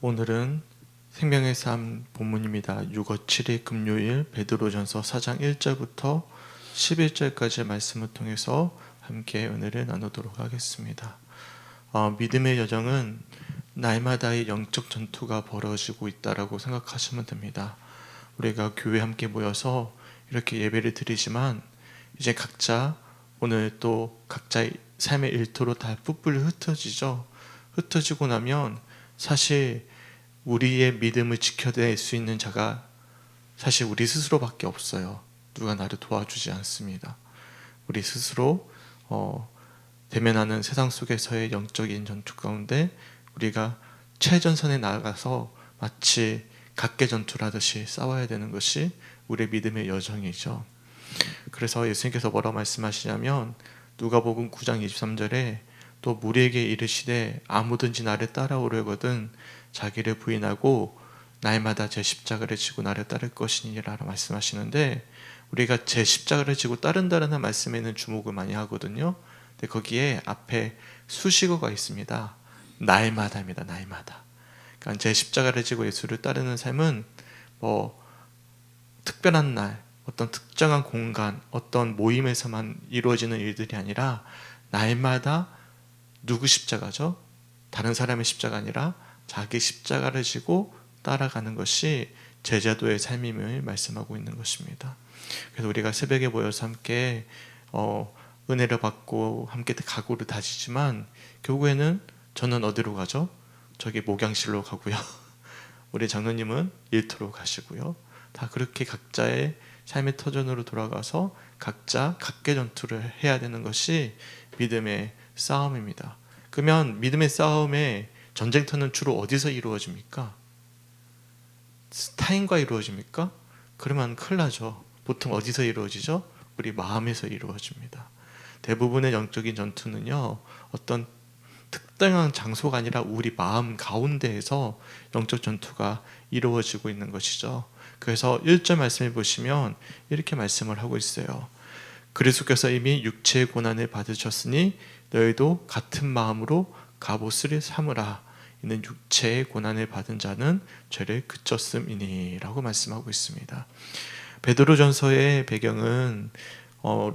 오늘은 생명의 삶 본문입니다. 6월 7일 금요일 베드로전서 4장 1절부터 11절까지의 말씀을 통해서 함께 은혜를 나누도록 하겠습니다. 믿음의 여정은 날마다의 영적 전투가 벌어지고 있다라고 생각하시면 됩니다. 우리가 교회 함께 모여서 이렇게 예배를 드리지만 이제 각자 오늘 또 각자의 삶의 일터로 다 뿔뿔이 흩어지죠. 흩어지고 나면 사실 우리의 믿음을 지켜낼 수 있는 자가 사실 우리 스스로밖에 없어요. 누가 나를 도와주지 않습니다. 우리 스스로 대면하는 세상 속에서의 영적인 전투 가운데 우리가 최전선에 나아가서 마치 각계 전투를 하듯이 싸워야 되는 것이 우리의 믿음의 여정이죠. 그래서 예수님께서 뭐라고 말씀하시냐면 누가복음 9장 23절에 또 무리에게 이르시되 아무든지 나를 따라오려거든 자기를 부인하고 날마다 제 십자가를 지고 나를 따를 것이니라 말씀하시는데, 우리가 제 십자가를 지고 따른다는 말씀에는 주목을 많이 하거든요. 근데 거기에 앞에 수식어가 있습니다. 날마다입니다. 날마다. 그러니까 제 십자가를 지고 예수를 따르는 삶은 특별한 날, 어떤 특정한 공간, 어떤 모임에서만 이루어지는 일들이 아니라 날마다 누구 십자가죠? 다른 사람의 십자가 아니라 자기 십자가를 지고 따라가는 것이 제자도의 삶임을 말씀하고 있는 것입니다. 그래서 우리가 새벽에 모여서 함께 은혜를 받고 함께 각오를 다지지만 결국에는 저는 어디로 가죠? 저기 목양실로 가고요. 우리 장로님은 일터로 가시고요. 다 그렇게 각자의 삶의 터전으로 돌아가서 각자 각계 전투를 해야 되는 것이 믿음의 싸움입니다. 그러면 믿음의 싸움에 전쟁터는 주로 어디서 이루어집니까? 타인과 이루어집니까? 그러면 큰일 나죠. 보통 어디서 이루어지죠? 우리 마음에서 이루어집니다. 대부분의 영적인 전투는요, 어떤 특정한 장소가 아니라 우리 마음 가운데에서 영적 전투가 이루어지고 있는 것이죠. 그래서 1절 말씀을 보시면 이렇게 말씀을 하고 있어요. 그리스도께서 이미 육체의 고난을 받으셨으니 너희도 같은 마음으로 갑옷을 삼으라. 이는 육체의 고난을 받은 자는 죄를 그쳤음이니 라고 말씀하고 있습니다. 베드로전서의 배경은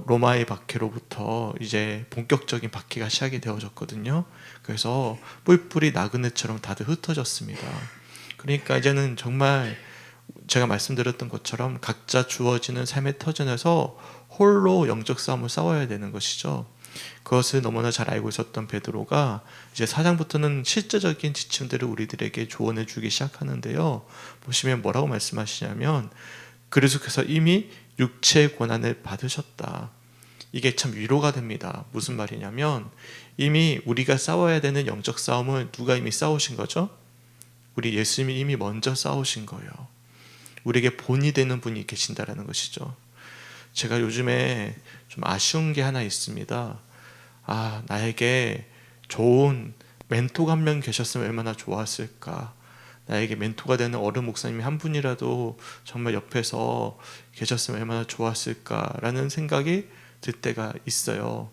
로마의 박해로부터 이제 본격적인 박해가 시작이 되어졌거든요. 그래서 뿔뿔이 나그네처럼 다들 흩어졌습니다. 그러니까 이제는 정말 제가 말씀드렸던 것처럼 각자 주어지는 삶의 터전에서 홀로 영적 싸움을 싸워야 되는 것이죠. 그것을 너무나 잘 알고 있었던 베드로가 이제 4장부터는 실제적인 지침들을 우리들에게 조언해 주기 시작하는데요. 보시면 뭐라고 말씀하시냐면 그리스도께서 이미 육체의 고난을 받으셨다. 이게 참 위로가 됩니다. 무슨 말이냐면 이미 우리가 싸워야 되는 영적 싸움을 누가 이미 싸우신 거죠? 우리 예수님이 이미 먼저 싸우신 거예요. 우리에게 본이 되는 분이 계신다라는 것이죠. 제가 요즘에 좀 아쉬운 게 하나 있습니다. 나에게 좋은 멘토가 한 명 계셨으면 얼마나 좋았을까. 나에게 멘토가 되는 어른 목사님이 한 분이라도 정말 옆에서 계셨으면 얼마나 좋았을까라는 생각이 들 때가 있어요.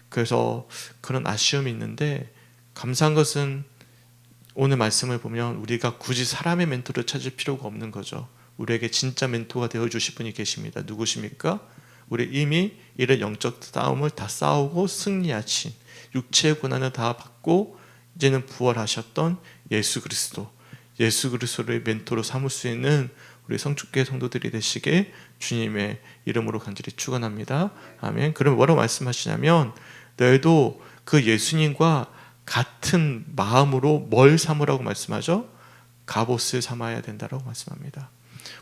그래서 그런 아쉬움이 있는데, 감사한 것은 오늘 말씀을 보면 우리가 굳이 사람의 멘토를 찾을 필요가 없는 거죠. 우리에게 진짜 멘토가 되어주실 분이 계십니다. 누구십니까? 우리 이미 이런 영적 싸움을 다 싸우고 승리하신, 육체의 고난을 다 받고 이제는 부활하셨던 예수 그리스도, 예수 그리스도를 멘토로 삼을 수 있는 우리 성축교회 성도들이 되시게 주님의 이름으로 간절히 축원합니다. 아멘. 그럼 뭐라고 말씀하시냐면 너희도 그 예수님과 같은 마음으로 뭘 삼으라고 말씀하죠? 갑옷을 삼아야 된다고 말씀합니다.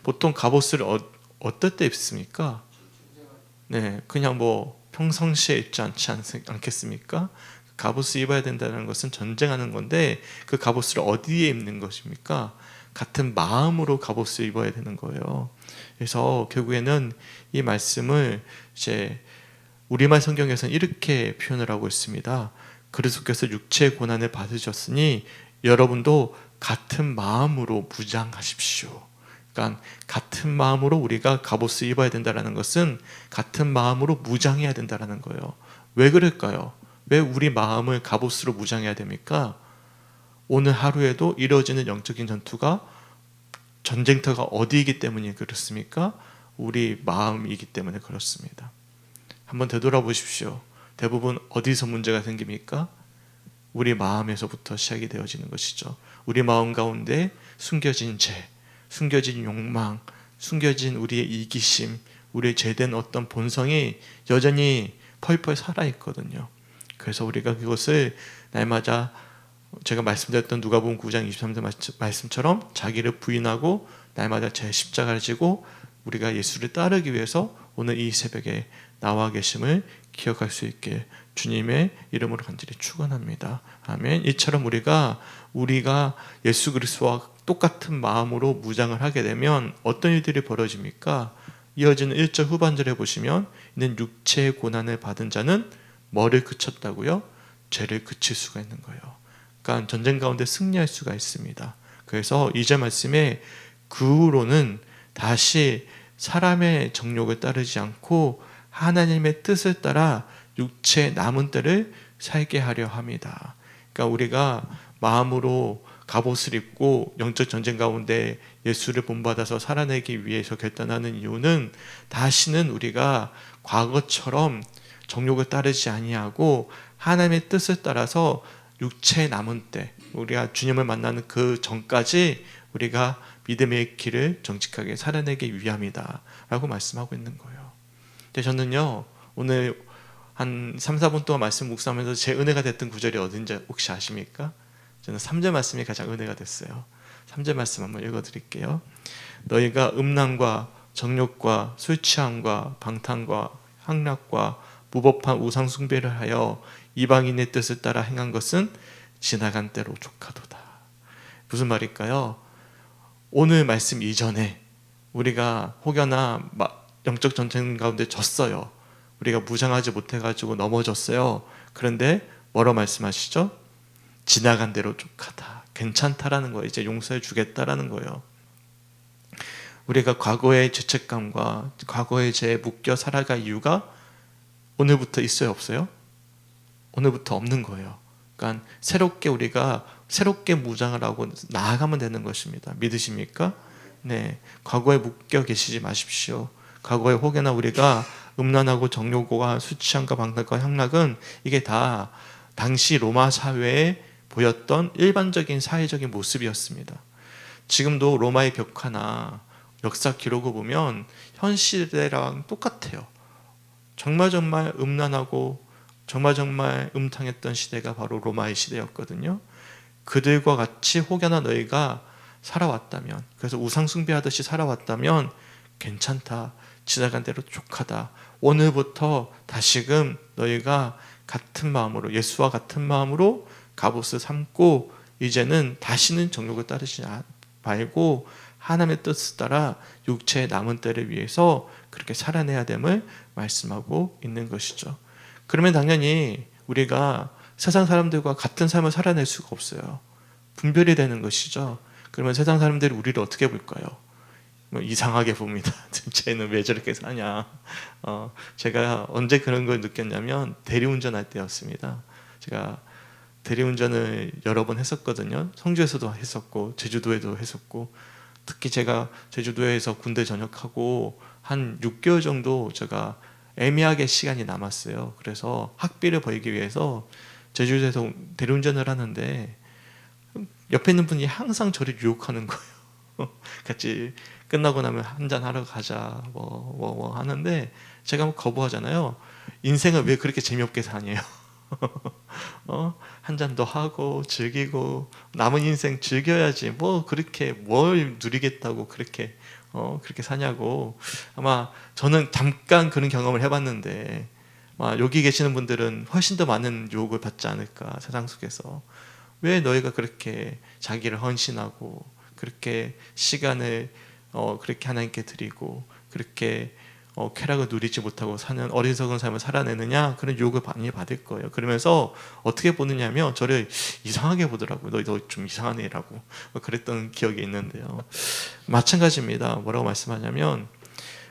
보통 갑옷을 어떨 때 입습니까? 네, 그냥 평상시에 입지 않겠습니까? 갑옷을 입어야 된다는 것은 전쟁하는 건데 그 갑옷을 어디에 입는 것입니까? 같은 마음으로 갑옷을 입어야 되는 거예요. 그래서 결국에는 이 말씀을 이제 우리말 성경에서는 이렇게 표현을 하고 있습니다. 그리스도께서 육체의 고난을 받으셨으니 여러분도 같은 마음으로 무장하십시오. 그러니까 같은 마음으로 우리가 갑옷을 입어야 된다는 것은 같은 마음으로 무장해야 된다는 거예요. 왜 그럴까요? 왜 우리 마음을 갑옷으로 무장해야 됩니까? 오늘 하루에도 이루어지는 영적인 전투가 전쟁터가 어디이기 때문에 그렇습니까? 우리 마음이기 때문에 그렇습니다. 한번 되돌아보십시오. 대부분 어디서 문제가 생깁니까? 우리 마음에서부터 시작이 되어지는 것이죠. 우리 마음 가운데 숨겨진 죄, 숨겨진 욕망, 숨겨진 우리의 이기심, 우리의 죄된 어떤 본성이 여전히 펄펄 살아있거든요. 그래서 우리가 그것을 날마다 제가 말씀드렸던 누가복음 9장 23절 말씀처럼 자기를 부인하고 날마다 제 십자가를 지고 우리가 예수를 따르기 위해서 오늘 이 새벽에 나와 계심을 기억할 수 있게 주님의 이름으로 간절히 축원합니다. 아멘. 이처럼 우리가 예수 그리스도와 똑같은 마음으로 무장을 하게 되면 어떤 일들이 벌어집니까? 이어지는 1절 후반절에 보시면 이는 육체의 고난을 받은 자는 뭐를 그쳤다고요? 죄를 그칠 수가 있는 거예요. 그러니까 전쟁 가운데 승리할 수가 있습니다. 그래서 2절 말씀에 그 후로는 다시 사람의 정욕을 따르지 않고 하나님의 뜻을 따라 육체의 남은 때를 살게 하려 합니다. 그러니까 우리가 마음으로 갑옷을 입고 영적 전쟁 가운데 예수를 본받아서 살아내기 위해서 결단하는 이유는 다시는 우리가 과거처럼 정욕을 따르지 아니하고 하나님의 뜻을 따라서 육체의 남은 때 우리가 주님을 만나는 그 전까지 우리가 믿음의 길을 정직하게 살아내기 위함이다 라고 말씀하고 있는 거예요. 근데 저는요 오늘 한 3, 4분 동안 말씀 묵상하면서 제 은혜가 됐던 구절이 어딘지 혹시 아십니까? 저는 3절 말씀이 가장 은혜가 됐어요. 3절 말씀 한번 읽어드릴게요. 너희가 음란과 정욕과 술 취함과 방탕과 향락과 무법한 우상 숭배를 하여 이방인의 뜻을 따라 행한 것은 지나간 때로 족하도다. 무슨 말일까요? 오늘 말씀 이전에 우리가 혹여나 영적 전쟁 가운데 졌어요. 우리가 무장하지 못해가지고 넘어졌어요. 그런데 뭐라고 말씀하시죠? 지나간 대로 족하다. 괜찮다라는 거예요. 이제 용서해 주겠다라는 거예요. 우리가 과거의 죄책감과 과거의 죄에 묶여 살아갈 이유가 오늘부터 있어요, 없어요? 오늘부터 없는 거예요. 그러니까 우리가 새롭게 무장을 하고 나아가면 되는 것입니다. 믿으십니까? 네, 과거에 묶여 계시지 마십시오. 과거에 혹여나 우리가 음란하고 정욕과 수치함과 방탕과 향락은 이게 다 당시 로마 사회에 보였던 일반적인 사회적인 모습이었습니다. 지금도 로마의 벽화나 역사 기록을 보면 현 시대랑 똑같아요. 정말 음란하고 정말 음탕했던 시대가 바로 로마의 시대였거든요. 그들과 같이 혹여나 너희가 살아왔다면, 그래서 우상 숭배하듯이 살아왔다면 괜찮다, 지나간 대로 족하다. 오늘부터 다시금 너희가 같은 마음으로, 예수와 같은 마음으로 갑옷을 삼고 이제는 다시는 정욕을 따르지 말고 하나님의 뜻을 따라 육체의 남은 때를 위해서 그렇게 살아내야 됨을 말씀하고 있는 것이죠. 그러면 당연히 우리가 세상 사람들과 같은 삶을 살아낼 수가 없어요. 분별이 되는 것이죠. 그러면 세상 사람들이 우리를 어떻게 볼까요? 이상하게 봅니다. 쟤는 왜 저렇게 사냐. 제가 언제 그런 걸 느꼈냐면 대리운전할 때였습니다. 제가 대리운전을 여러 번 했었거든요. 성주에서도 했었고 제주도에도 했었고, 특히 제가 제주도에서 군대 전역하고 한 6개월 정도 제가 애매하게 시간이 남았어요. 그래서 학비를 벌기 위해서 제주도에서 대리운전을 하는데 옆에 있는 분이 항상 저를 유혹하는 거예요. 같이 끝나고 나면 한잔 하러 가자 뭐 하는데 제가 거부하잖아요. 인생을 왜 그렇게 재미없게 사냐요. 한 잔 더 하고 즐기고 남은 인생 즐겨야지 그렇게 뭘 누리겠다고 그렇게 사냐고. 아마 저는 잠깐 그런 경험을 해봤는데 여기 계시는 분들은 훨씬 더 많은 유혹을 받지 않을까. 세상 속에서 왜 너희가 그렇게 자기를 헌신하고 그렇게 시간을 그렇게 하나님께 드리고 그렇게 쾌락을 누리지 못하고 사는 어리석은 삶을 살아내느냐, 그런 유혹을 많이 받을 거예요. 그러면서 어떻게 보느냐면 저를 이상하게 보더라고요. 너 좀 이상한 애라고 그랬던 기억이 있는데요. 마찬가지입니다. 뭐라고 말씀하냐면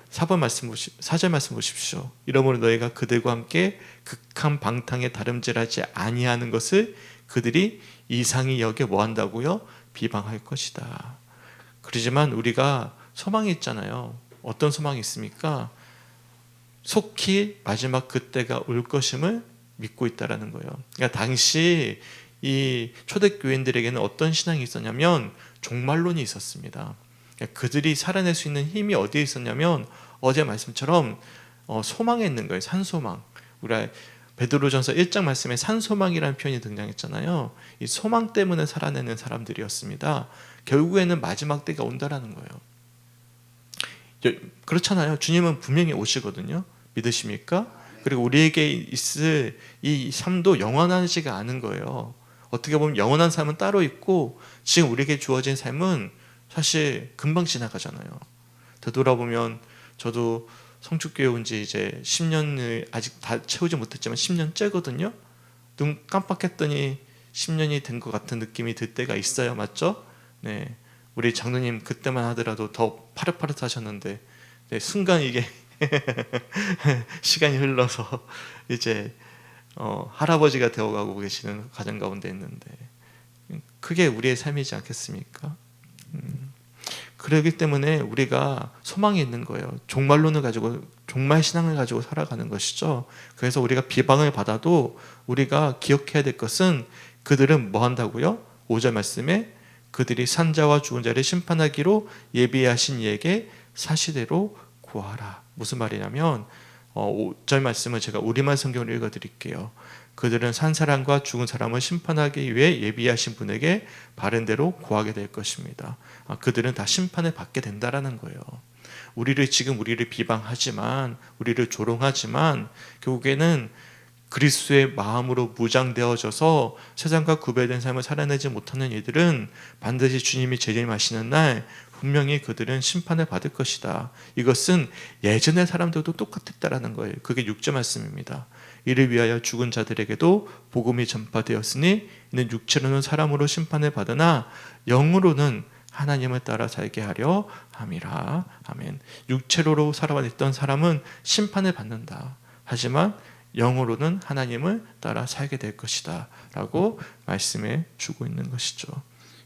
4절 말씀 보십시오. 이러므로 너희가 그들과 함께 극한 방탕에 다름질하지 아니하는 것을 그들이 이상히 여겨 뭐 한다고요? 비방할 것이다. 그러지만 우리가 소망이 있잖아요. 어떤 소망이 있습니까? 속히 마지막 그때가 올 것임을 믿고 있다라는 거예요. 그러니까 당시 이 초대교인들에게는 어떤 신앙이 있었냐면 종말론이 있었습니다. 그러니까 그들이 살아낼 수 있는 힘이 어디에 있었냐면 어제 말씀처럼 소망에 있는 거예요. 산소망. 우리가 베드로전서 1장 말씀에 산소망이라는 표현이 등장했잖아요. 이 소망 때문에 살아내는 사람들이었습니다. 결국에는 마지막 때가 온다라는 거예요. 그렇잖아요. 주님은 분명히 오시거든요. 믿으십니까? 그리고 우리에게 있을 이 삶도 영원하지가 않은 거예요. 어떻게 보면 영원한 삶은 따로 있고 지금 우리에게 주어진 삶은 사실 금방 지나가잖아요. 되돌아보면 저도 성축교회 온 지 이제 10년을 아직 다 채우지 못했지만 10년째거든요. 눈 깜빡했더니 10년이 된 것 같은 느낌이 들 때가 있어요. 맞죠? 네. 우리 장로님 그때만 하더라도 더 파릇파릇하셨는데 네, 순간 이게 시간이 흘러서 이제 할아버지가 되어가고 계시는 가정 가운데 있는데 그게 우리의 삶이지 않겠습니까? 그렇기 때문에 우리가 소망이 있는 거예요. 종말론을 가지고 종말 신앙을 가지고 살아가는 것이죠. 그래서 우리가 비방을 받아도 우리가 기억해야 될 것은 그들은 뭐 한다고요? 5절 말씀에 그들이 산자와 죽은 자를 심판하기로 예비하신 이에게 사시대로 구하라. 무슨 말이냐면 5절 말씀을 제가 우리말 성경을 읽어드릴게요. 그들은 산 사람과 죽은 사람을 심판하기 위해 예비하신 분에게 바른 대로 구하게 될 것입니다. 그들은 다 심판을 받게 된다라는 거예요. 우리를 비방하지만 우리를 조롱하지만 결국에는 그리스도의 마음으로 무장되어져서 세상과 구별된 삶을 살아내지 못하는 이들은 반드시 주님이 재림하시는 날 분명히 그들은 심판을 받을 것이다. 이것은 예전의 사람들도 똑같았다라는 거예요. 그게 6절 말씀입니다. 이를 위하여 죽은 자들에게도 복음이 전파되었으니 이는 육체로는 사람으로 심판을 받으나 영으로는 하나님을 따라 살게 하려 함이라. 아멘. 육체로 살아왔던 사람은 심판을 받는다. 하지만 영으로는 하나님을 따라 살게 될 것이다 라고 말씀해 주고 있는 것이죠.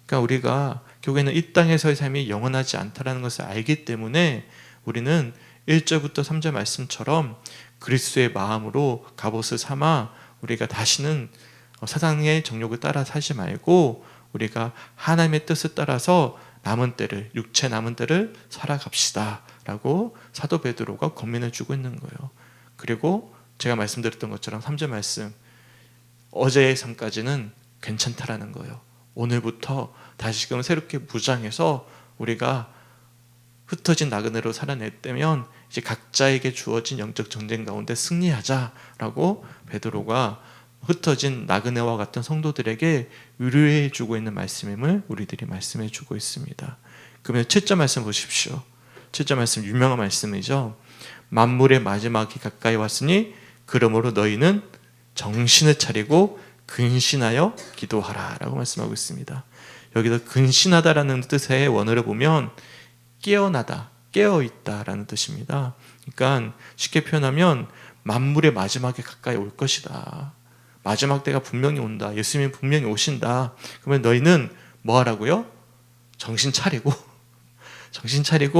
그러니까 우리가 결국에는 이 땅에서의 삶이 영원하지 않다는 것을 알기 때문에 우리는 1절부터 3절 말씀처럼 그리스도의 마음으로 갑옷을 삼아 우리가 다시는 세상의 정욕을 따라 살지 말고 우리가 하나님의 뜻을 따라서 남은 때를, 육체 남은 때를 살아갑시다 라고 사도 베드로가 권면해 주고 있는 거예요. 그리고 제가 말씀드렸던 것처럼 3절 말씀, 어제의 삶까지는 괜찮다라는 거예요. 오늘부터 다시금 새롭게 무장해서 우리가 흩어진 나그네로 살아냈다면 이제 각자에게 주어진 영적 전쟁 가운데 승리하자라고 베드로가 흩어진 나그네와 같은 성도들에게 위로해 주고 있는 말씀임을 우리들이 말씀해 주고 있습니다. 그러면 7절 말씀 보십시오. 7절 말씀 유명한 말씀이죠. 만물의 마지막이 가까이 왔으니 그러므로 너희는 정신을 차리고 근신하여 기도하라 라고 말씀하고 있습니다. 여기서 근신하다라는 뜻의 원어를 보면 깨어나다, 깨어있다라는 뜻입니다. 그러니까 쉽게 표현하면 만물의 마지막에 가까이 올 것이다. 마지막 때가 분명히 온다. 예수님이 분명히 오신다. 그러면 너희는 뭐 하라고요? 정신 차리고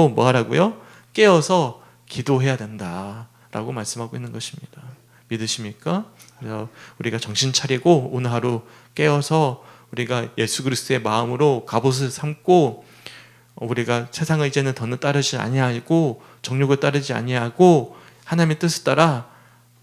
뭐 하라고요? 깨어서 기도해야 된다라고 말씀하고 있는 것입니다. 믿으십니까? 그래서 우리가 정신 차리고 오늘 하루 깨어서 우리가 예수 그리스도의 마음으로 갑옷을 삼고 우리가 세상을 이제는 더는 따르지 아니하고 정욕을 따르지 아니하고 하나님의 뜻을 따라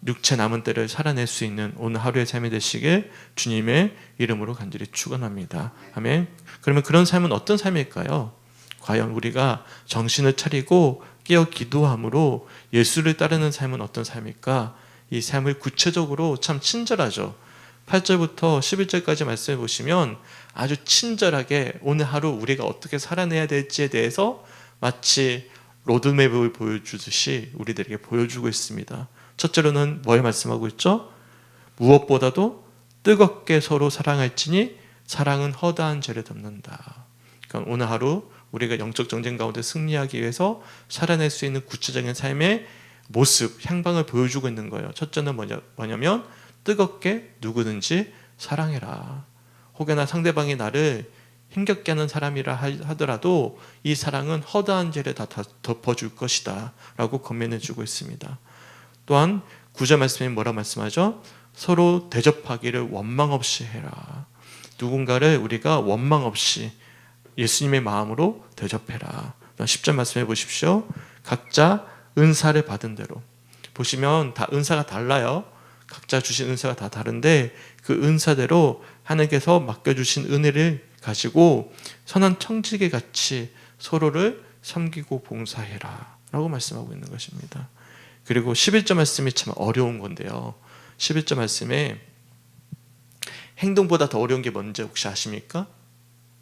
육체 남은 때를 살아낼 수 있는 오늘 하루의 삶이 되시길 주님의 이름으로 간절히 축원합니다. 아멘. 그러면 그런 삶은 어떤 삶일까요? 과연 우리가 정신을 차리고 깨어 기도함으로 예수를 따르는 삶은 어떤 삶일까? 이 삶을 구체적으로 참 친절하죠. 8절부터 11절까지 말씀해 보시면 아주 친절하게 오늘 하루 우리가 어떻게 살아내야 될지에 대해서 마치 로드맵을 보여주듯이 우리들에게 보여주고 있습니다. 첫째로는 뭘 말씀하고 있죠? 무엇보다도 뜨겁게 서로 사랑할지니 사랑은 허다한 죄를 덮는다. 그러니까 오늘 하루 우리가 영적 전쟁 가운데 승리하기 위해서 살아낼 수 있는 구체적인 삶의 모습, 향방을 보여주고 있는 거예요. 첫째는 뭐냐면 뜨겁게 누구든지 사랑해라. 혹여나 상대방이 나를 힘겹게 하는 사람이라 하더라도 이 사랑은 허다한 죄를 다 덮어줄 것이다 라고 권면해 주고 있습니다. 또한 9절 말씀에 뭐라 말씀하죠? 서로 대접하기를 원망 없이 해라. 누군가를 우리가 원망 없이 예수님의 마음으로 대접해라. 10절 말씀해 보십시오. 각자 은사를 받은 대로. 보시면 다 은사가 달라요. 각자 주신 은사가 다 다른데 그 은사대로 하나님께서 맡겨주신 은혜를 가지고 선한 청지기 같이 서로를 섬기고 봉사해라 라고 말씀하고 있는 것입니다. 그리고 11절 말씀이 참 어려운 건데요. 11절 말씀에 행동보다 더 어려운 게 뭔지 혹시 아십니까?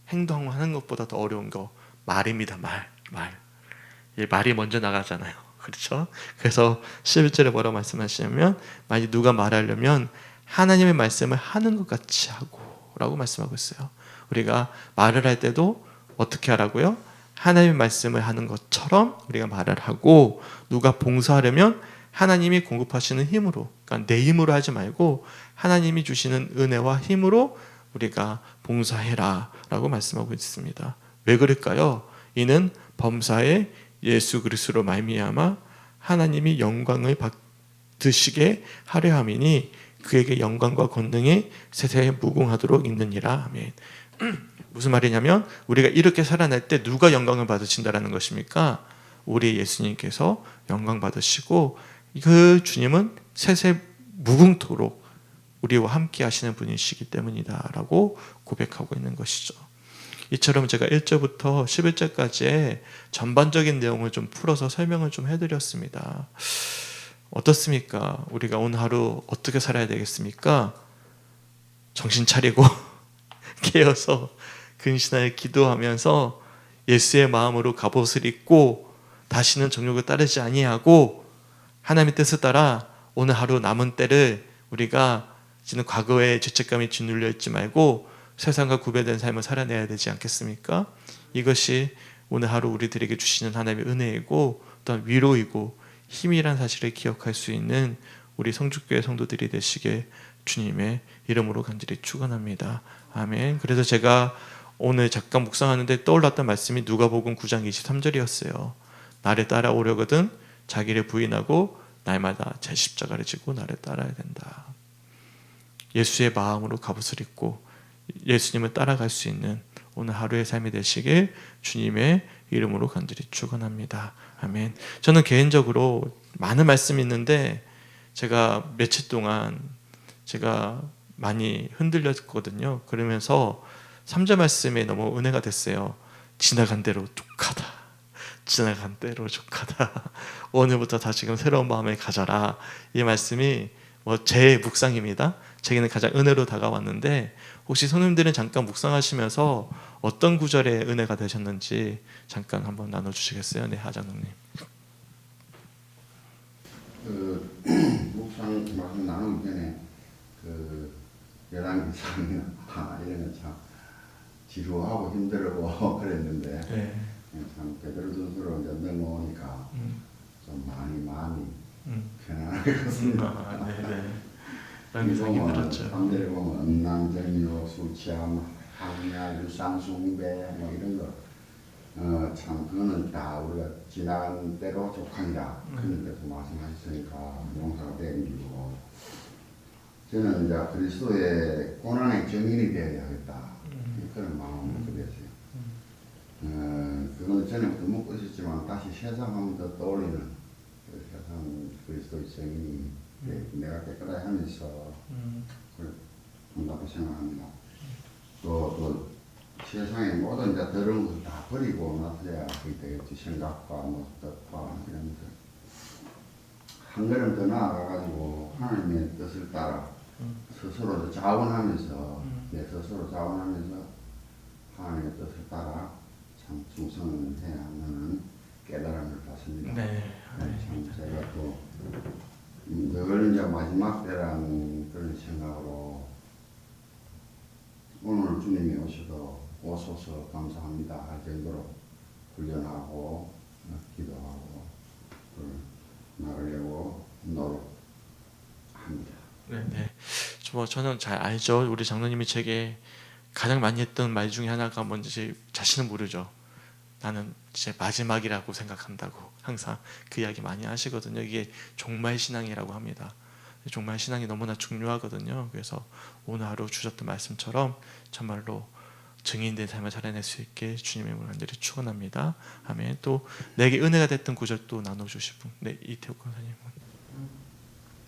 행동하는 것보다 더 어려운 거 말입니다. 말. 말이 먼저 나가잖아요. 그렇죠? 그래서 11절에 뭐라고 말씀하시냐면 만약 누가 말하려면 하나님의 말씀을 하는 것 같이 하고 라고 말씀하고 있어요. 우리가 말을 할 때도 어떻게 하라고요? 하나님의 말씀을 하는 것처럼 우리가 말을 하고, 누가 봉사하려면 하나님이 공급하시는 힘으로, 그러니까 내 힘으로 하지 말고 하나님이 주시는 은혜와 힘으로 우리가 봉사해라 라고 말씀하고 있습니다. 왜 그럴까요? 이는 범사에 예수 그리스도로 말미암아 하나님이 영광을 받으시게 하려 함이니 그에게 영광과 권능이 세세에 무궁하도록 있느니라. 아멘. 무슨 말이냐면 우리가 이렇게 살아날 때 누가 영광을 받으신다라는 것입니까? 우리 예수님께서 영광 받으시고 그 주님은 세세 무궁토록 우리와 함께 하시는 분이시기 때문이다 라고 고백하고 있는 것이죠. 이처럼 제가 1절부터 11절까지의 전반적인 내용을 좀 풀어서 설명을 좀 해드렸습니다. 어떻습니까? 우리가 오늘 하루 어떻게 살아야 되겠습니까? 정신 차리고 깨어서 근신하여 기도하면서 예수의 마음으로 갑옷을 입고 다시는 정욕을 따르지 아니하고 하나님의 뜻을 따라 오늘 하루 남은 때를 우리가 지금 과거에 죄책감이 짓눌려 있지 말고 세상과 구별된 삶을 살아내야 되지 않겠습니까? 이것이 오늘 하루 우리들에게 주시는 하나님의 은혜이고 또한 위로이고 힘이란 사실을 기억할 수 있는 우리 성주교회 성도들이 되시게 주님의 이름으로 간절히 축원합니다. 아멘. 그래서 제가 오늘 잠깐 묵상하는데 떠올랐던 말씀이 누가복음 9장 23절이었어요. 나를 따라오려거든 자기를 부인하고 날마다 제 십자가를 지고 나를 따라야 된다. 예수의 마음으로 갑옷을 입고 예수님을 따라갈 수 있는 오늘 하루의 삶이 되시길 주님의 이름으로 간절히 축원합니다. 아멘. 저는 개인적으로 많은 말씀이 있는데 제가 며칠 동안 제가 많이 흔들렸거든요. 그러면서 3절 말씀에 너무 은혜가 됐어요. 지나간 대로 족하다. 지나간 대로 족하다. 오늘부터 다시금 새로운 마음을 가져라. 이 말씀이 제 묵상입니다. 제게는 가장 은혜로 다가왔는데 혹시 성도님들은 잠깐 묵상하시면서 어떤 구절에 은혜가 되셨는지 잠깐 한번 나눠주시겠어요? 네, 하장님. 묵상 말씀 나누기 전에 열왕기 상이나 이런 거 참 지루하고 힘들고 그랬는데 네. 참 베드로전서로 이제 넘어오니까 좀 많이 마음이 편안하게 갔습니다. 네. 힘들었죠. 3절에 보면 음란정요, 술취함, 항야, 유상숭배 뭐 이런 거 참 그거는 다 우리가 지나간 대로 족한다. 그런데도 말씀하셨으니까 용서가 되기고 저는 이제 그리스도의 고난의 증인이 되어야겠다. 그런 마음을 갖게 됐어요. 그건 전에부터 묻고 있었지만 다시 세상하면 더 떠올리는 세상 그리스도의 증인이 내가 깨끗하게 하면서 한다고 생각합니다. 또 세상의 모든 이제 더러운 것을 다 버리고 나서야 그게 되겠지. 생각과 뜻과 이런 것들 한 걸음 더 나아가가지고 하나님의 뜻을 따라 스스로 자원하면서 내 스스로 자원하면서 하나님의 뜻을 따라 참 충성을 해야 하는 깨달음을 받습니다. 네. 참 제가 또 늘 이제 마지막 때라는 그런 생각으로 오늘 주님이 오셔서 감사합니다 할 정도로 훈련하고 기도하고 나가려고 노력합니다. 네. 저는 잘 알죠. 우리 장로님이 제게 가장 많이 했던 말 중에 하나가 뭔지 자신은 모르죠. 나는 제 마지막이라고 생각한다고 항상 그 이야기 많이 하시거든요. 이게 종말 신앙이라고 합니다. 종말 신앙이 너무나 중요하거든요. 그래서 오늘 하루 주셨던 말씀처럼 정말로 증인된 삶을 살아낼 수 있게 주님의 이름으로 간절히 축원합니다. 아멘. 또 내게 은혜가 됐던 구절 또 나눠주실 분. 네, 이태욱 권사님은.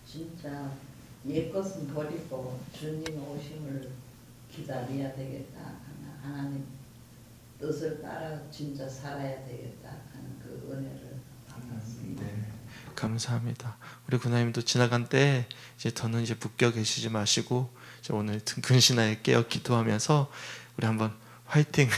진짜 옛것은 버리고 주님 오심을 기다려야 되겠다. 하나님 뜻을 따라 진짜 살아야 되겠다 하는 그 은혜를 받았습니다. 네, 감사합니다. 우리 군사님도 지나간 때 이제 더는 이제 묶여 계시지 마시고 이제 오늘 근신하에 깨어 기도하면서 우리 한번 화이팅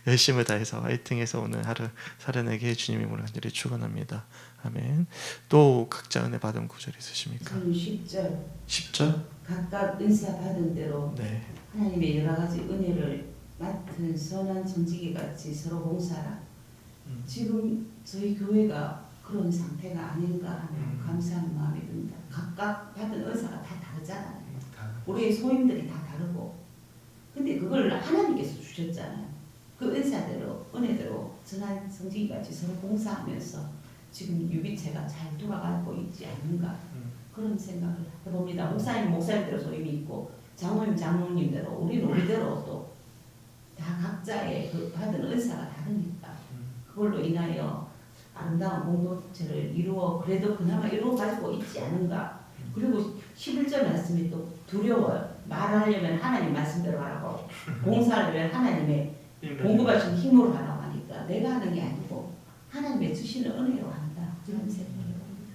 열심을 다해서 화이팅해서 오늘 하루 살아내게 주님의 이름으로 간절히 축원합니다. 아멘. 또 각자 은혜 받은 구절 있으십니까? 저는 10절 10절? 각각 은사 받은 대로 네. 하나님의 여러 가지 은혜를 맡은 선한 성지기 같이 서로 봉사라. 지금 저희 교회가 그런 상태가 아닌가 하는 감사하는 마음이 듭니다. 각각 받은 은사가 다 다르잖아요. 우리의 소임들이 다 다르고, 근데 그걸 하나님께서 주셨잖아요. 그 은사대로 은혜대로 선한 성지기 같이 서로 봉사하면서 지금 유기체가 잘 돌아가고 있지 않는가 그런 생각을 해봅니다. 목사님 목사님대로 소임이 있고 장로님 장로님대로 우리는 우리대로 또 다 각자의 그 받은 은사가 다르니까 그걸로 인하여 아름다운 공동체를 이루어 그래도 그나마 이루어 가지고 있지 않은가. 그리고 11절 말씀이 또 두려워요. 말하려면 하나님 말씀대로 하라고 봉사하려면 하나님의 공급하신 힘으로 하라고 하니까 내가 하는 게 아니고 하나님의 주시는 은혜로 한다. 그런 생각을 해봅니다.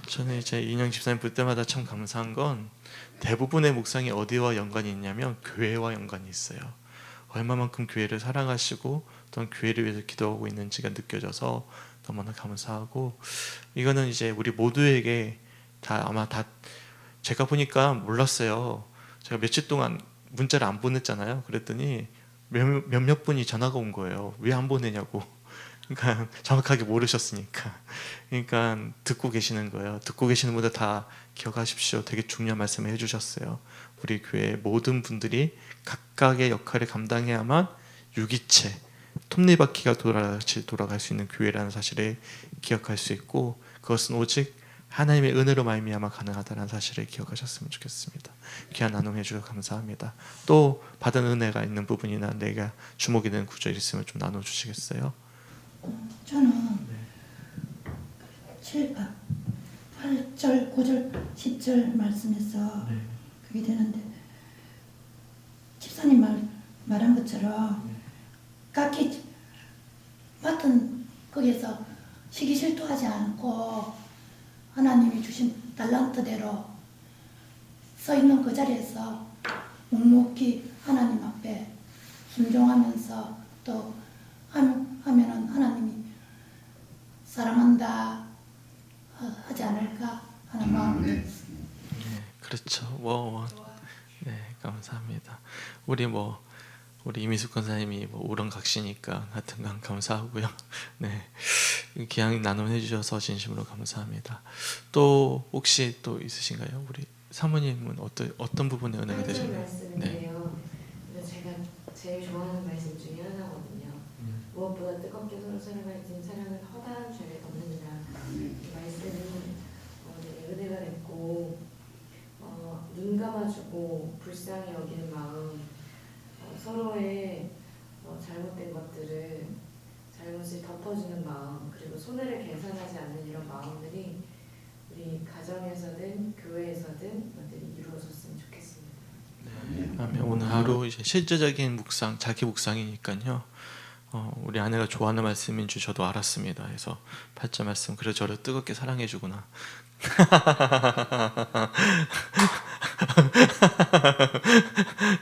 저는 이제 인영 집사님 볼 때마다 참 감사한 건 대부분의 묵상이 어디와 연관이 있냐면 교회와 연관이 있어요. 얼마만큼 교회를 사랑하시고 또는 교회를 위해서 기도하고 있는지가 느껴져서 너무나 감사하고, 이거는 이제 우리 모두에게 다 아마 다 제가 보니까 몰랐어요. 제가 며칠 동안 문자를 안 보냈잖아요. 그랬더니 몇몇 분이 전화가 온 거예요. 왜 안 보내냐고. 그러니까 정확하게 모르셨으니까. 그러니까 듣고 계시는 거예요. 듣고 계시는 분들 다 기억하십시오. 되게 중요한 말씀을 해주셨어요. 우리 교회 모든 분들이 각각의 역할을 감당해야만 유기체, 톱니바퀴가 돌아갈 수 있는 교회라는 사실을 기억할 수 있고, 그것은 오직 하나님의 은혜로 말미암아 가능하다는 사실을 기억하셨으면 좋겠습니다. 귀한 나눔 해주셔서 감사합니다. 또 받은 은혜가 있는 부분이나 내가 주목이 되는 구절 있으면 좀 나눠주시겠어요? 저는 7, 8절, 9절, 10절 말씀에서 그게 되는데 집사님 말한 것처럼 각기 맡은 거기에서 시기 질투하지 않고 하나님이 주신 달란트대로 서 있는 그 자리에서 묵묵히 하나님 앞에 순종하면서 또 하면은 하나님이 사랑한다 하지 않을까 하는 마음이 들었습니다. 네, 그렇죠. 네, 감사합니다. 우리 이미숙 권사님이 우렁각시니까 하여튼간 감사하고요. 네, 귀한 나눔 해주셔서 진심으로 감사합니다. 또 혹시 또 있으신가요? 우리 사모님은 어떤 부분에 은혜가 되셨나요? 말씀인데요. 제가 제일 좋아하는 말씀 중에 하나거든요. 무엇보다 뜨겁게 서로 사랑할진 사랑은 허다한 죄를 덮는다. 이 말씀은 되게 은혜가 됐고 눈 감아주고 불쌍히 여기는 마음, 서로의 잘못된 것들을 잘못을 덮어주는 마음, 그리고 손해를 계산하지 않는 이런 마음들이 우리 가정에서든 교회에서든 이루어졌으면 좋겠습니다. 아멘. 오늘 하루 이제 실제적인 묵상, 자기 묵상이니까요. 우리 아내가 좋아하는 말씀인 줄 저도 알았습니다. 그래서 8절 말씀, 그래 저를 뜨겁게 사랑해주구나.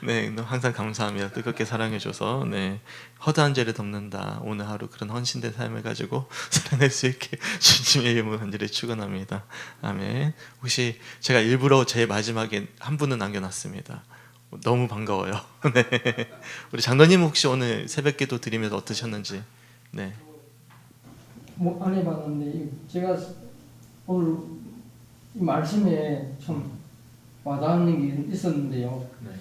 네, 항상 감사합니다. 뜨겁게 사랑해줘서. 네, 허다한 죄를 덮는다. 오늘 하루 그런 헌신된 삶을 가지고 살아낼 수 있게 주님의 이름으로 간절히 축원합니다. 아멘. 혹시 제가 일부러 제 마지막에 한 분은 남겨놨습니다. 너무 반가워요. 네, 우리 장로님 혹시 오늘 새벽기도 드리면서 어떠셨는지? 네. 안 해봤는데 제가 오늘 이 말씀에 참 와닿는 게 있었는데요. 네.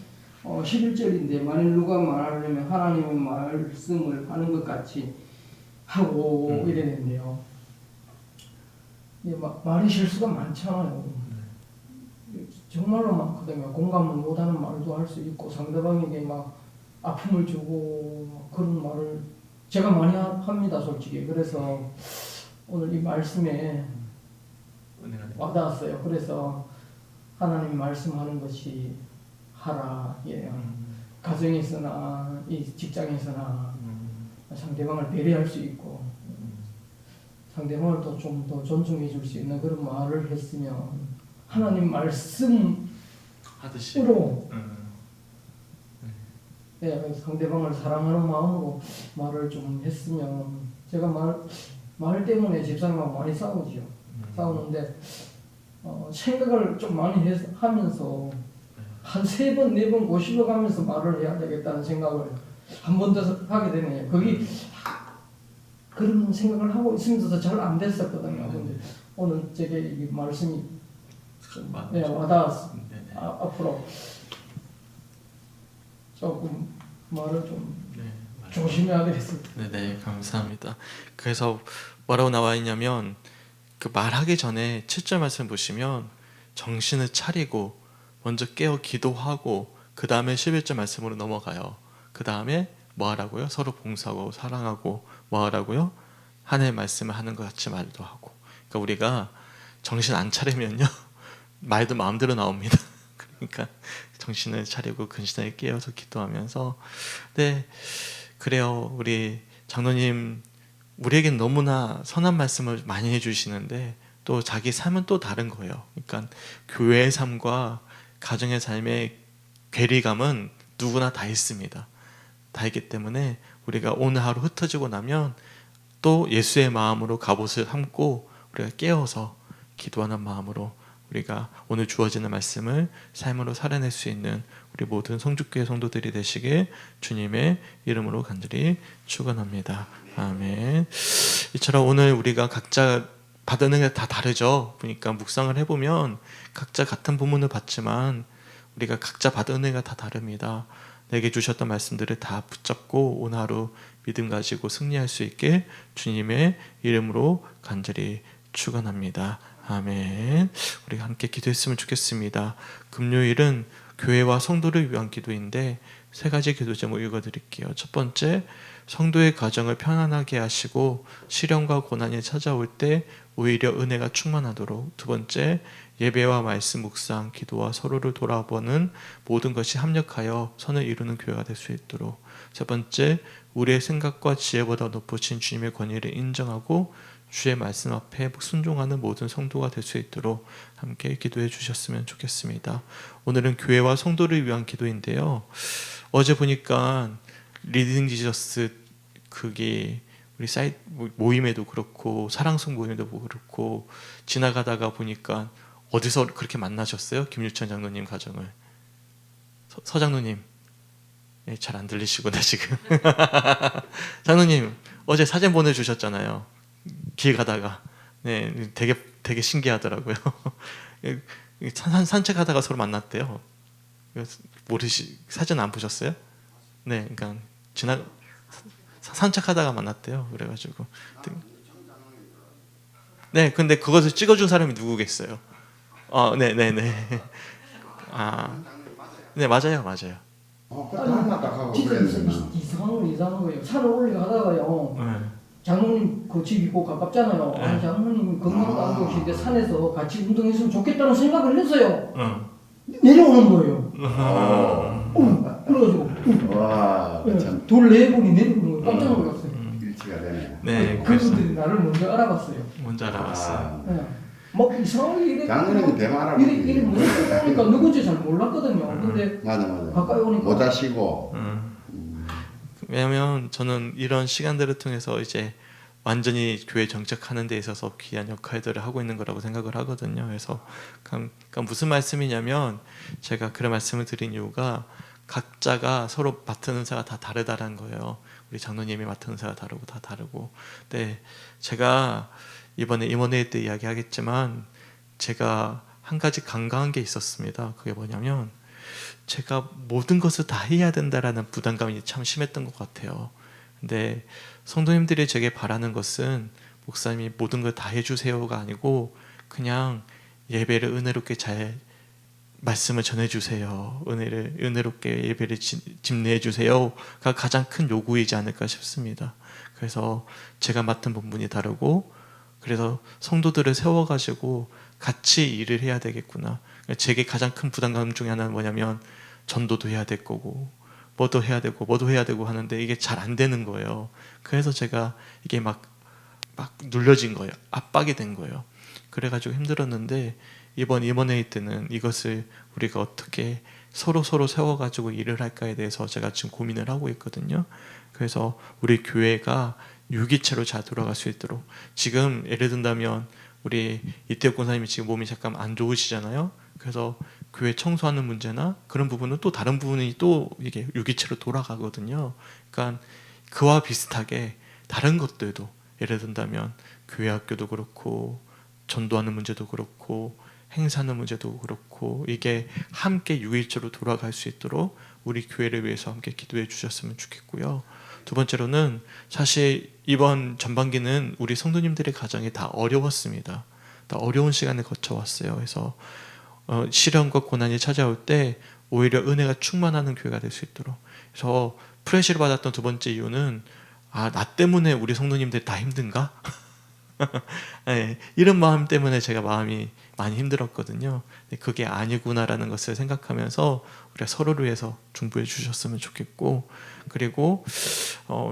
11절인데 만일 누가 말하려면 하나님의 말씀을 하는 것 같이 하고 이래 되는데요. 말이 실수가 많잖아요. 정말로 많거든요. 공감을 못하는 말도 할 수 있고 상대방에게 막 아픔을 주고 막 그런 말을 제가 많이 합니다, 솔직히. 그래서 오늘 이 말씀에 와닿았어요. 그래서 하나님 말씀하는 것이 하라. 예. 가정에서나 이 직장에서나 상대방을 배려할 수 있고 상대방을 또 좀 더 존중해 줄 수 있는 그런 말을 했으면 하나님 말씀으로 하듯이. 예, 상대방을 사랑하는 마음으로 말을 좀 했으면 제가 말 때문에 집사람하고 많이 싸우지요. 싸우는데 생각을 좀 많이 하면서 한 3번, 4번 고집어 가면서 말을 해야 되겠다는 생각을 한 번 더 하게 되네요. 거기 그런 생각을 하고 있으면서도 잘 안 됐었거든요. 근데 오늘 제게 이 말씀이 좀 와닿았습니다. 앞으로 조금 말을 좀 조심해야 되겠습니다. 네, 감사합니다. 그래서 뭐라고 나와 있냐면 그 말하기 전에 7절 말씀 보시면 정신을 차리고 먼저 깨어 기도하고 그 다음에 11절 말씀으로 넘어가요. 그 다음에 뭐 하라고요? 서로 봉사하고 사랑하고 뭐 하라고요? 하나님의 말씀을 하는 것 같이 말도 하고. 그러니까 우리가 정신 안 차리면요 말도 마음대로 나옵니다. 그러니까 정신을 차리고 근신하게 깨어서 기도하면서. 네, 그래요. 우리 장로님 우리에겐 너무나 선한 말씀을 많이 해주시는데 또 자기 삶은 또 다른 거예요. 그러니까 교회의 삶과 가정의 삶의 괴리감은 누구나 다 있습니다. 다 있기 때문에 우리가 오늘 하루 흩어지고 나면 또 예수의 마음으로 갑옷을 함고 우리가 깨어서 기도하는 마음으로 우리가 오늘 주어지는 말씀을 삶으로 살아낼 수 있는 우리 모든 성주교회 성도들이 되시길 주님의 이름으로 간절히 축원합니다. 아멘. 이처럼 오늘 우리가 각자 받은 은혜가 다 다르죠. 그러니까 묵상을 해보면 각자 같은 본문을 받지만 우리가 각자 받은 은혜가 다 다릅니다. 내게 주셨던 말씀들을 다 붙잡고 오늘 하루 믿음 가지고 승리할 수 있게 주님의 이름으로 간절히 축원합니다. 아멘. 우리가 함께 기도했으면 좋겠습니다. 금요일은 교회와 성도를 위한 기도인데 3가지 기도 제목 읽어드릴게요. 첫 번째, 성도의 가정을 편안하게 하시고 시련과 고난이 찾아올 때 오히려 은혜가 충만하도록. 두 번째, 예배와 말씀, 묵상, 기도와 서로를 돌아보는 모든 것이 합력하여 선을 이루는 교회가 될 수 있도록. 세 번째, 우리의 생각과 지혜보다 높으신 주님의 권위를 인정하고 주의 말씀 앞에 순종하는 모든 성도가 될 수 있도록 함께 기도해 주셨으면 좋겠습니다. 오늘은 교회와 성도를 위한 기도인데요. 어제 보니까 리딩 지저스 그게 우리 사이트 모임에도 그렇고 사랑송 모임에도 그렇고 지나가다가 보니까 어디서 그렇게 만나셨어요? 김유천 장로님 가정을. 서장로님 잘 안 들리시구나 지금. 장로님 어제 사진 보내주셨잖아요. 길 가다가. 네, 되게 신기하더라고요. 산책하다가 서로 만났대요. 사진 안 보셨어요? 네, 그러니까 산책하다가 만났대요. 그래가지고 네, 근데 그것을 찍어준 사람이 누구겠어요? 네. 네, 맞아요. 닮았다고 진짜 그랬나? 이상한 거예요. 산을 올라가다가요. 장로님 그 집 있고 가깝잖아요. 아니, 장로님 건강도 안 좋으신데 산에서 같이 운동했으면 좋겠다는 생각을 했어요. 내려오는 거예요. 그래가지고 와, 참 돌 4분이 내려오는 거예요. 깜짝 놀랐어요. 일치가 되네. 네, 그분들이 나를 먼저 알아봤어요. 먼저 알아봤어요. 네. 막 이상하게 이래. 장로님이 대만하고 이래 무섭게 오니까 누군지 잘 몰랐거든요. 근데 맞아. 가까이 오니까 못 하시고. 왜냐하면 저는 이런 시간들을 통해서 이제 완전히 교회 정착하는 데 있어서 귀한 역할들을 하고 있는 거라고 생각을 하거든요. 그래서 그러니까 무슨 말씀이냐면 제가 그런 말씀을 드린 이유가 각자가 서로 맡은 은사가 다 다르다는 거예요. 우리 장로님이 맡은 은사가 다르고 다 다르고. 근데 제가 이번에 임원회의 때 이야기하겠지만 제가 한 가지 간과한 게 있었습니다. 그게 뭐냐면 제가 모든 것을 다 해야 된다라는 부담감이 참 심했던 것 같아요. 근데 성도님들이 제게 바라는 것은 목사님이 모든 걸 다 해주세요가 아니고 그냥 예배를 은혜롭게 잘 말씀을 전해주세요. 은혜롭게 예배를 집례해주세요가 가장 큰 요구이지 않을까 싶습니다. 그래서 제가 맡은 본분이 다르고 그래서 성도들을 세워가지고 같이 일을 해야 되겠구나. 제게 가장 큰 부담감 중에 하나는 뭐냐면 전도도 해야 될 거고 뭐도 해야 되고 하는데 이게 잘 안 되는 거예요. 그래서 제가 이게 막 눌려진 거예요. 압박이 된 거예요. 그래가지고 힘들었는데 이번 임원회의 때는 이것을 우리가 어떻게 서로 세워가지고 일을 할까에 대해서 제가 지금 고민을 하고 있거든요. 그래서 우리 교회가 유기체로 잘 돌아갈 수 있도록 지금 예를 든다면 우리 이태욱 권사님이 지금 몸이 잠깐 안 좋으시잖아요. 그래서 교회 청소하는 문제나 그런 부분은 또 다른 부분이 또 이게 유기체로 돌아가거든요. 그러니까 그와 비슷하게 다른 것들도 예를 든다면 교회 학교도 그렇고 전도하는 문제도 그렇고 행사하는 문제도 그렇고 이게 함께 유일체로 돌아갈 수 있도록 우리 교회를 위해서 함께 기도해 주셨으면 좋겠고요. 두 번째로는 사실 이번 전반기는 우리 성도님들의 가정이 다 어려웠습니다. 다 어려운 시간을 거쳐왔어요. 그래서 시련과 고난이 찾아올 때 오히려 은혜가 충만하는 교회가 될 수 있도록. 그래서 프레시를 받았던 두 번째 이유는 나 때문에 우리 성도님들 다 힘든가? 네, 이런 마음 때문에 제가 마음이 많이 힘들었거든요. 근데 그게 아니구나라는 것을 생각하면서 우리가 서로를 위해서 중보해 주셨으면 좋겠고, 그리고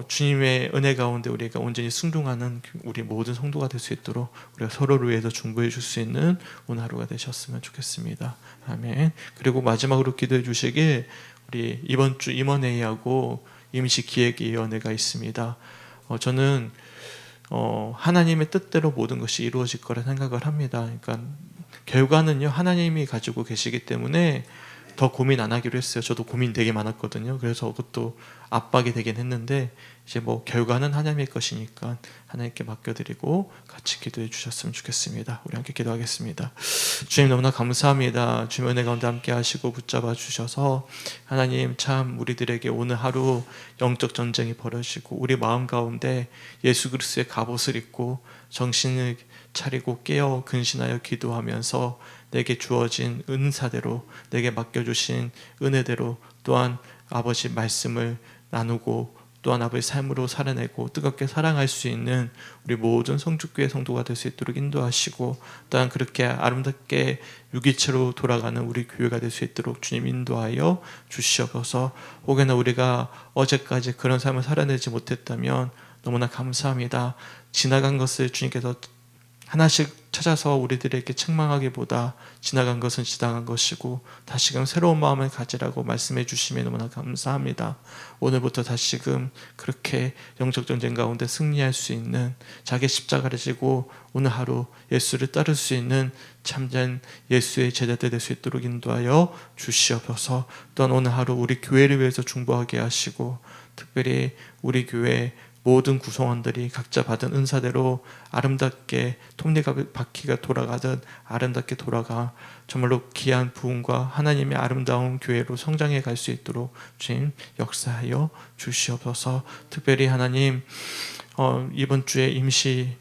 주님의 은혜 가운데 우리가 온전히 순종하는 우리 모든 성도가 될 수 있도록 우리가 서로를 위해서 중보해 줄 수 있는 오늘 하루가 되셨으면 좋겠습니다. 아멘. 그리고 마지막으로 기도해 주시길, 우리 이번 주 임원회의하고 임시기획위원회가 있습니다. 저는 하나님의 뜻대로 모든 것이 이루어질 거라 생각을 합니다. 그러니까 결과는요 하나님이 가지고 계시기 때문에 더 고민 안 하기로 했어요. 저도 고민 되게 많았거든요. 그래서 그것도 압박이 되긴 했는데 이제 뭐 결과는 하나님의 것이니까 하나님께 맡겨드리고 같이 기도해 주셨으면 좋겠습니다. 우리 함께 기도하겠습니다. 주님 너무나 감사합니다. 주님 은혜 가운데 함께 하시고 붙잡아 주셔서 하나님 참 우리들에게 오늘 하루 영적 전쟁이 벌어지고 우리 마음 가운데 예수 그리스도의 갑옷을 입고 정신을 차리고 깨어 근신하여 기도하면서 내게 주어진 은사대로 내게 맡겨주신 은혜대로 또한 아버지 말씀을 나누고 또한 아버지 삶으로 살아내고 뜨겁게 사랑할 수 있는 우리 모든 성축교회 성도가 될 수 있도록 인도하시고 또한 그렇게 아름답게 유기체로 돌아가는 우리 교회가 될 수 있도록 주님 인도하여 주시옵소서. 혹여나 우리가 어제까지 그런 삶을 살아내지 못했다면 너무나 감사합니다. 지나간 것을 주님께서 하나씩 찾아서 우리들에게 책망하기보다 지나간 것은 지나간 것이고 다시금 새로운 마음을 가지라고 말씀해 주시면 너무나 감사합니다. 오늘부터 다시금 그렇게 영적 전쟁 가운데 승리할 수 있는 자기 십자가를 지고 오늘 하루 예수를 따를 수 있는 참된 예수의 제자들 될 수 있도록 인도하여 주시옵소서. 또한 오늘 하루 우리 교회를 위해서 중보하게 하시고 특별히 우리 교회 모든 구성원들이 각자 받은 은사대로 아름답게 톱니바퀴가 돌아가듯 아름답게 돌아가 정말로 귀한 부흥과 하나님의 아름다운 교회로 성장해 갈 수 있도록 주님 역사하여 주시옵소서. 특별히 하나님 이번 주에 임시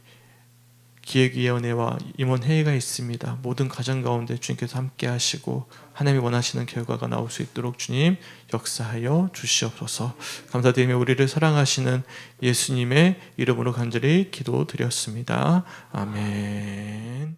기획위원회와 임원회의가 있습니다. 모든 가정 가운데 주님께서 함께 하시고 하나님이 원하시는 결과가 나올 수 있도록 주님 역사하여 주시옵소서. 감사드리며 우리를 사랑하시는 예수님의 이름으로 간절히 기도드렸습니다. 아멘.